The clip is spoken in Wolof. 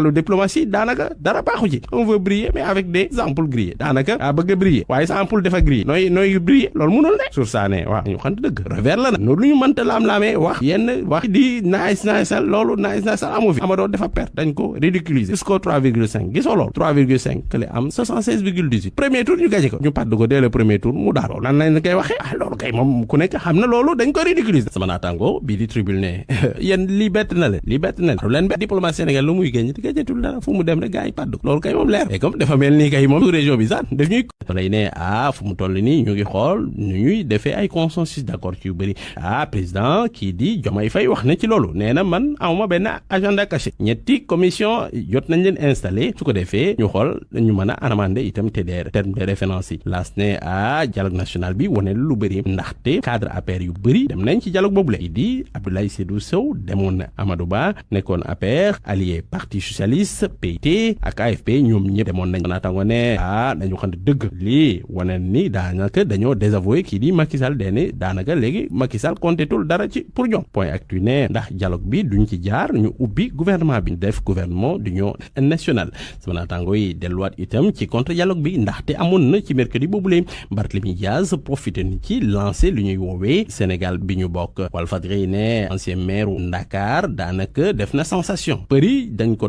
lu diplomatie daanaka dara baaxu ci on veut briller mais avec des ampoules grillées daanaka bëgg a briller waaye sa ampoule dafa grillé nooy briller loolu mënul ne sur ça ne waaw ñu xam dëgg revers la nag noonu lu ñu mënta laam-laamee wax yenn wax di naaj loolu amu fi Amadou dafa perte dañ ko ridiculiser jusqu'au 3,5 gisoo loolu 3,5 que le am 76,18 premier tour ñu gañe ko ñu padd ko dès le premier tour mu daal lan lañ koy waxee loolu kay moom ku nekk xam na loolu dañ ko ridiculiser sama naataango bii di tribune ne yéen lii bett na leen bett diplomatie Sénégal lu muy gëñ di gëjëtul dara fu mu dem rek gars yi padd loolu kay moom leer et comme dafa mel nii kay moom région bi sax daf ñuy lay ne fu mu toll nii ñu ngi xool nu ñuy defee ay consensus d'accord ci yu bëri président kii di Diomaye Faye wax na ci loolu nee na man amuma benn agenda caché ñetti commission jot nañ leen installé su ko defee ñu xool ñu mën a amender itam TDR terme de référence yi laas ne dialogue national bi wane lu bëri ndaxte cadre APR yu bëri dem nañ ci dialogue boobule di Abdoulaye Seydou Sow demoon na Amadou Ba nekkoon APR allié parti socialiste PIT ak AFP ñoom ñëpp demoon nañ naataango ne dañu xam ne dëgg lii wane ni daanaka dañoo désavoué kii di Macky Sall dene daanaka léegi Macky Sall comptetul dara ci pour ñoom point actu ne ndax dialogue bi duñ ci jaar ñu ubbi gouvernement bi def gouvernement d'union nationale sama naataango yi delluwaat itam ci contre dialogue bi ndaxte amoon na ci mercredi boobule Barthélémy Diaz profité ni ci lancé lu ñuy woowee Sénégal bi ñu bokk Walfadjri ne ancien maire Dakar daanaka def na sensation bëri dañ ko